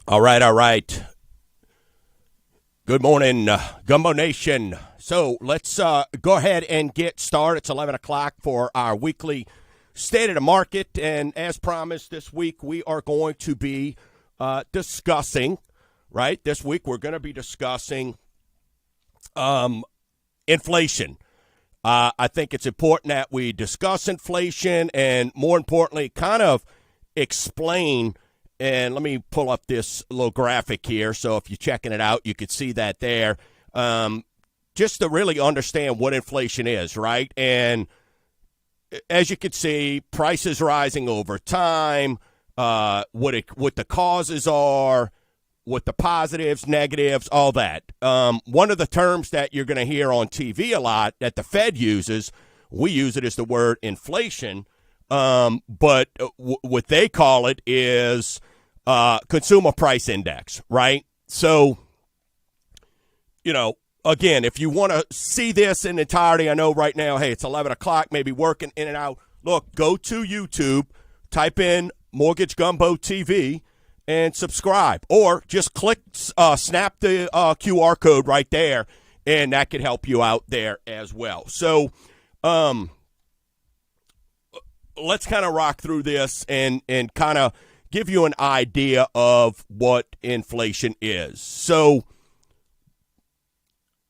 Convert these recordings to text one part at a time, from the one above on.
All right, all right. Good morning, GumboNation. So let's go ahead and get started. It's 11 o'clock for our weekly State of the Market. And as promised, this week we are going to be discussing, right? This week we're going to be discussing inflation. I think it's important that we discuss inflation and, more importantly, kind of explain. And let me pull up this little graphic here. So if you're checking it out, you could see that there. Just to really understand what inflation is, right? And as you can see, prices rising over time, what the causes are, what the positives, negatives, all that. One of the terms that you're going to hear on TV a lot that the Fed uses, we use it as the word inflation. But what they call it is consumer price index, right? So, again, if you want to see this in entirety, I know right now, hey, it's 11 o'clock, maybe working in and out. Look, go to YouTube, type in Mortgage Gumbo TV, and subscribe. Or just snap the QR code right there, and that could help you out there as well. So, let's kind of rock through this and kind of give you an idea of what inflation is. So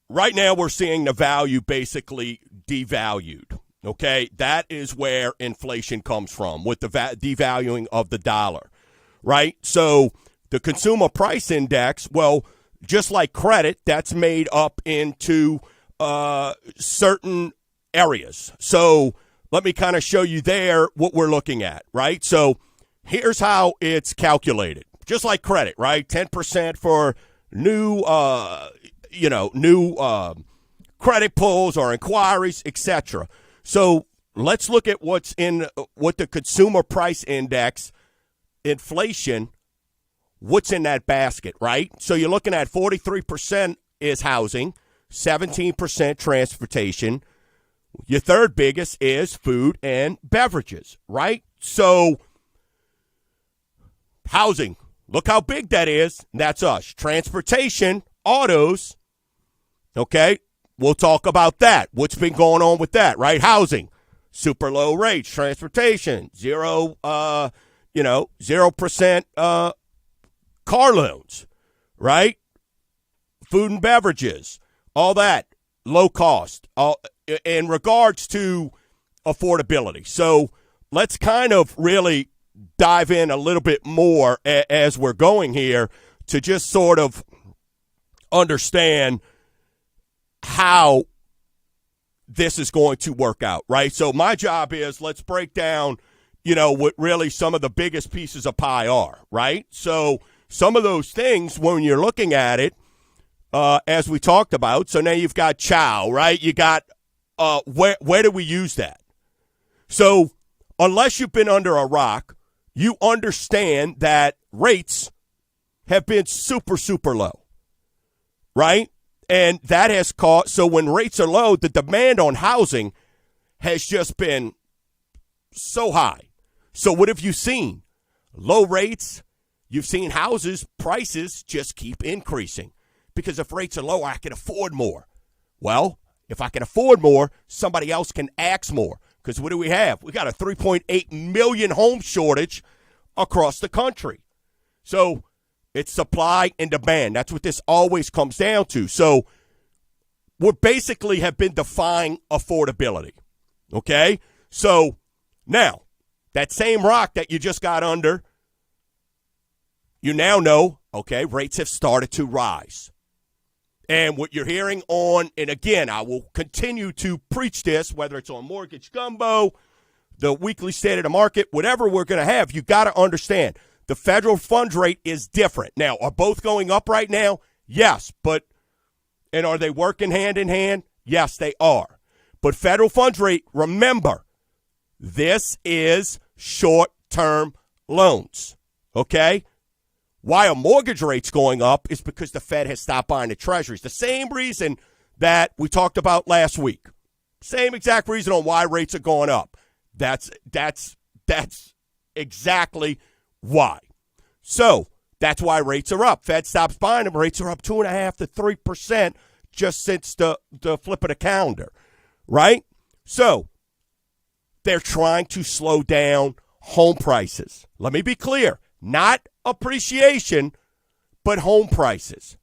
right now we're seeing the value basically devalued, okay? That is where inflation comes from, with the devaluing of the dollar, right? So the consumer price index, well, just like credit, that's made up into certain areas. So let me kind of show you there what we're looking at, right? So here's how it's calculated. Just like credit, right? 10% for new credit pulls or inquiries, etc. So let's look at what the consumer price index, inflation, what's in that basket, right? So you're looking at 43% is housing, 17% transportation. Your third biggest is food and beverages, right? So housing, look how big that is. That's us. Transportation, autos, okay? We'll talk about that. What's been going on with that, right? Housing, super low rates. Transportation, 0% car loans, right? Food and beverages, all that, low cost, in regards to affordability. So let's kind of really dive in a little bit more as we're going here to just sort of understand how this is going to work out, right? So my job is, let's break down, what really some of the biggest pieces of pie are, right? So some of those things, when you're looking at it, as we talked about, so now you've got chow, right? You got, where do we use that? So unless you've been under a rock, you understand that rates have been super, super low, right? And that has caused, so when rates are low, the demand on housing has just been so high. So what have you seen? Low rates, you've seen houses, prices just keep increasing. Because if rates are low, I can afford more. Well, if I can afford more, somebody else can ask more. Because what do we have? We got a 3.8 million home shortage across the country. So it's supply and demand. That's what this always comes down to. So we basically have been defying affordability. Okay? So now, that same rock that you just got under, you now know, okay, rates have started to rise. And what you're hearing on, and again, I will continue to preach this, whether it's on Mortgage Gumbo, the weekly State of the Market, whatever we're going to have, you got to understand the federal funds rate is different. Now, are both going up right now? Yes, and are they working hand in hand? Yes, they are. But federal funds rate, remember, this is short-term loans, okay? Why are mortgage rates going up is because the Fed has stopped buying the treasuries. The same reason that we talked about last week. Same exact reason on why rates are going up. That's exactly why. So That's why rates are up. Fed stops buying them. Rates are up 2.5% to 3% just since the flip of the calendar, right? So they're trying to slow down home prices. Let me be clear. Not appreciation, but home prices.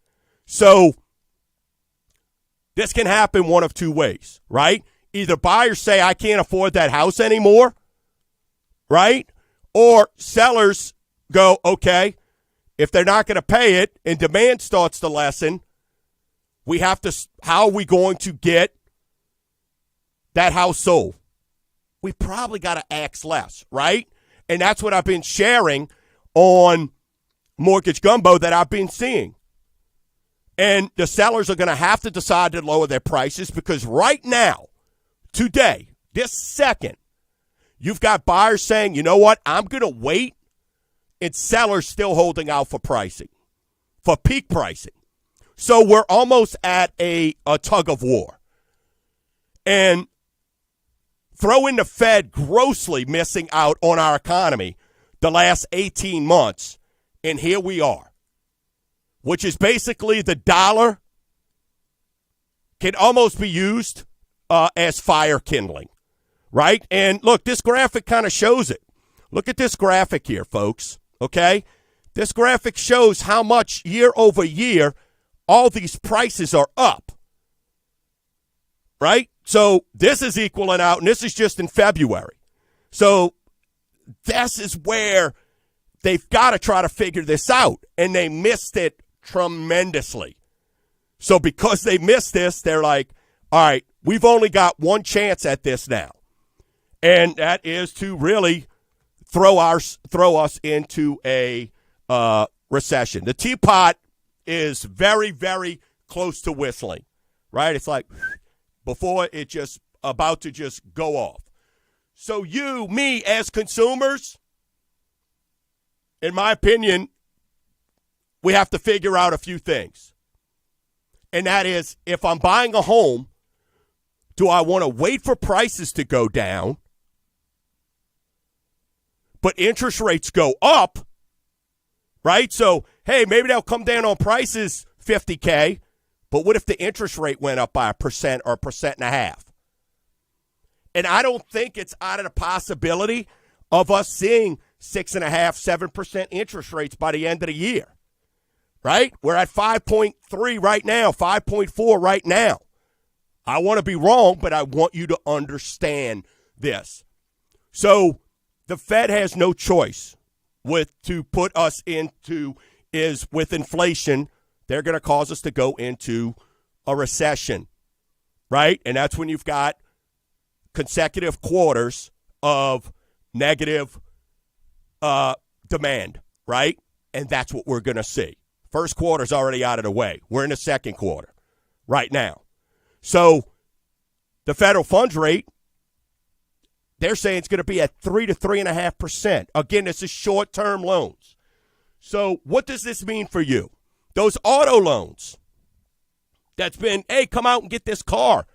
So this can happen one of two ways, right? Either buyers say, I can't afford that house anymore, right? Or sellers go, okay, if they're not going to pay it and demand starts to lessen, we have to, how are we going to get that house sold? We probably got to ask less, right? And that's what I've been sharing on Mortgage Gumbo that I've been seeing. And the sellers are going to have to decide to lower their prices because right now, today, this second, you've got buyers saying, you know what, I'm going to wait, and sellers still holding out for pricing, for peak pricing. So we're almost at a tug of war. And throw in the Fed grossly missing out on our economy the last 18 months, and here we are, which is basically the dollar can almost be used as fire kindling, right? And look, this graphic kind of shows it. Look at this graphic here, folks, okay? This graphic shows how much year over year all these prices are up, right? So this is equaling out, and this is just in February. So this is where they've got to try to figure this out, and they missed it tremendously. So because they missed this, they're like, all right, we've only got one chance at this now, and that is to really throw us into a recession. The teapot is very, very close to whistling, right? It's like before it just about to just go off. So you, me, as consumers, in my opinion, we have to figure out a few things. And that is, if I'm buying a home, do I want to wait for prices to go down, but interest rates go up, right? So, hey, maybe they'll come down on prices $50K, but what if the interest rate went up by 1% or 1.5%? And I don't think it's out of the possibility of us seeing 6.5%, 7% interest rates by the end of the year, right? We're at 5.3 right now, 5.4 right now. I want to be wrong, but I want you to understand this. So the Fed has no choice to put us into is with inflation. They're going to cause us to go into a recession, right? And that's when you've got consecutive quarters of negative demand, right? And that's what we're going to see. First quarter's already out of the way. We're in the second quarter right now. So the federal funds rate, they're saying it's going to be at 3 to 3.5%. Again, this is short-term loans. So what does this mean for you? Those auto loans that's been, hey, come out and get this car,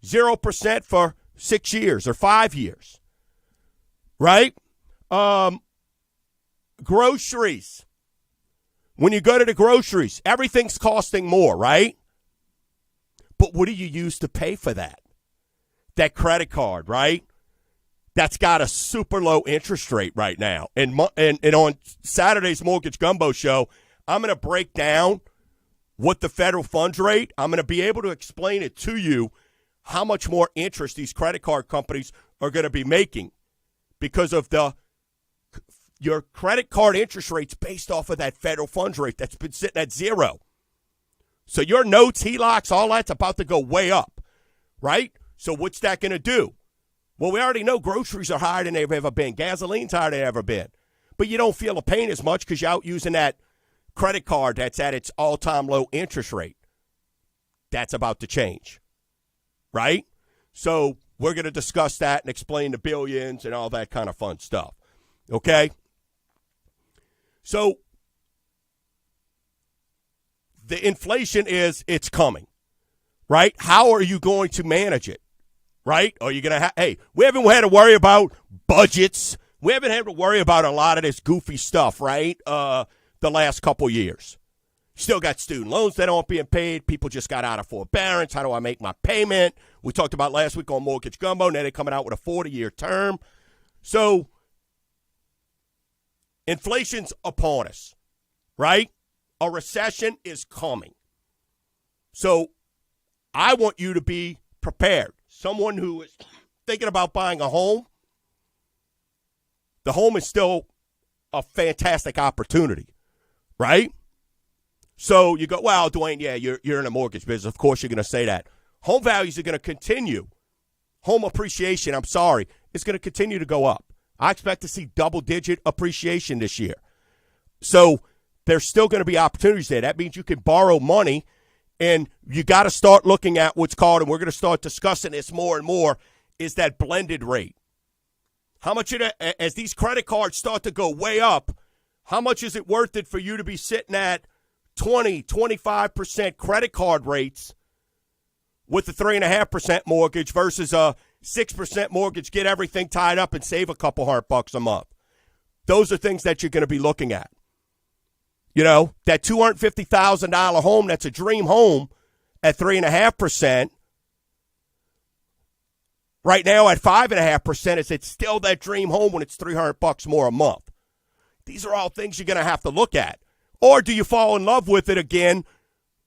0% for 6 years or 5 years, right? Groceries. When you go to the groceries, everything's costing more, right? But what do you use to pay for that? That credit card, right? That's got a super low interest rate right now. And on Saturday's Mortgage Gumbo show, I'm going to break down what the federal funds rate, I'm going to be able to explain it to you how much more interest these credit card companies are going to be making because of your credit card interest rates based off of that federal funds rate that's been sitting at 0. So your notes, HELOCs, all that's about to go way up, right? So what's that going to do? Well, we already know groceries are higher than they've ever been. Gasoline's higher than they've ever been. But you don't feel the pain as much because you're out using that credit card that's at its all-time low interest rate. That's about to change, right? So we're going to discuss that and explain the billions and all that kind of fun stuff, okay? So the inflation it's coming, right? How are you going to manage it, right? Are you going to we haven't had to worry about budgets. We haven't had to worry about a lot of this goofy stuff, right? the last couple years. Still got student loans that aren't being paid. People just got out of forbearance. How do I make my payment? We talked about last week on Mortgage Gumbo. Now they're coming out with a 40-year term. So inflation's upon us, right? A recession is coming. So I want you to be prepared. Someone who is thinking about buying a home, the home is still a fantastic opportunity, right? So you go, well, Dwayne, yeah, you're in a mortgage business. Of course you're going to say that. Home values are going to continue. Home appreciation, I'm sorry, is going to continue to go up. I expect to see double-digit appreciation this year. So there's still going to be opportunities there. That means you can borrow money, and you got to start looking at what's called, and we're going to start discussing this more and more, is that blended rate. How much, as these credit cards start to go way up, how much is it worth it for you to be sitting at 20, 25% credit card rates with a 3.5% mortgage versus a 6% mortgage, get everything tied up and save a couple $100 a month? Those are things that you're going to be looking at. You know, that $250,000 home that's a dream home at 3.5%, right now at 5.5%, is it still that dream home when it's $300 more a month? These are all things you're going to have to look at. Or do you fall in love with it again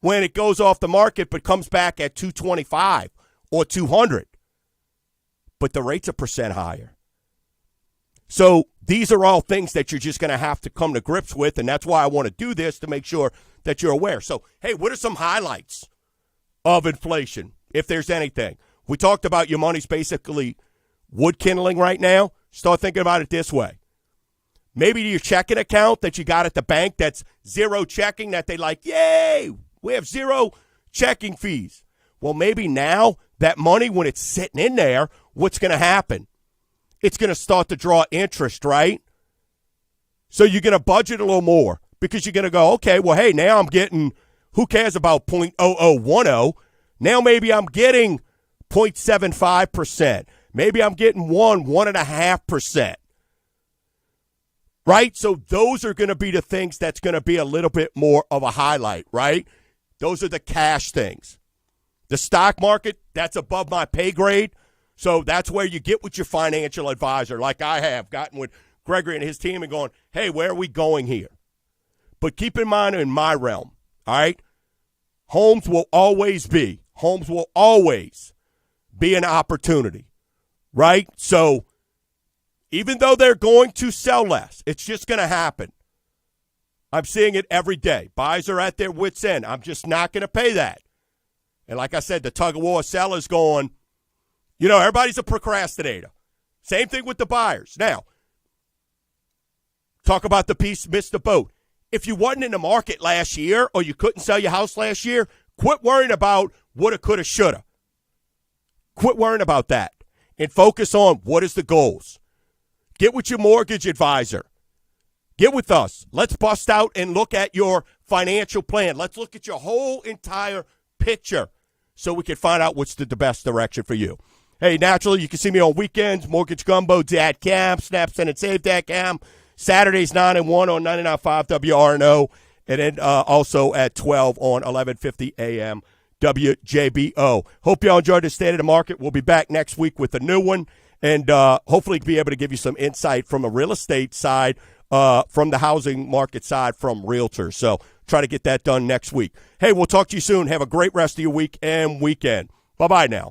when it goes off the market but comes back at 225 or 200? But the rate's a percent higher. So these are all things that you're just going to have to come to grips with, and that's why I want to do this, to make sure that you're aware. So, hey, what are some highlights of inflation, if there's anything? We talked about your money's basically wood kindling right now. Start thinking about it this way. Maybe your checking account that you got at the bank that's zero checking, that they like, yay, we have zero checking fees. Well, maybe now that money, when it's sitting in there, what's going to happen? It's going to start to draw interest, right? So you're going to budget a little more because you're going to go, okay, well, hey, now I'm getting, who cares about 0.0010? Now maybe I'm getting 0.75%. Maybe I'm getting 1.5%. Right? So those are going to be the things that's going to be a little bit more of a highlight, right? Those are the cash things. The stock market, that's above my pay grade. So that's where you get with your financial advisor, like I have gotten with Gregory and his team, and going, hey, where are we going here? But keep in mind, in my realm, all right, homes will always be an opportunity, right? So even though they're going to sell less, it's just going to happen. I'm seeing it every day. Buyers are at their wits' end. I'm just not going to pay that. And like I said, the tug-of-war seller's going, you know, everybody's a procrastinator. Same thing with the buyers. Now, talk about the piece, missed the boat. If you wasn't in the market last year or you couldn't sell your house last year, quit worrying about woulda, coulda, shoulda. Quit worrying about that and focus on what is the goals. Get with your mortgage advisor. Get with us. Let's bust out and look at your financial plan. Let's look at your whole entire picture so we can find out what's the best direction for you. Hey, naturally, you can see me on weekends, mortgagegumbo.com, snapsendandsave.com, Saturdays 9 and 1 on 99.5 WRNO, and then also at 12 on 1150 AM WJBO. Hope y'all enjoyed the State of the Market. We'll be back next week with a new one, and hopefully be able to give you some insight from a real estate side, from the housing market side, from realtors. So try to get that done next week. Hey, we'll talk to you soon. Have a great rest of your week and weekend. Bye-bye now.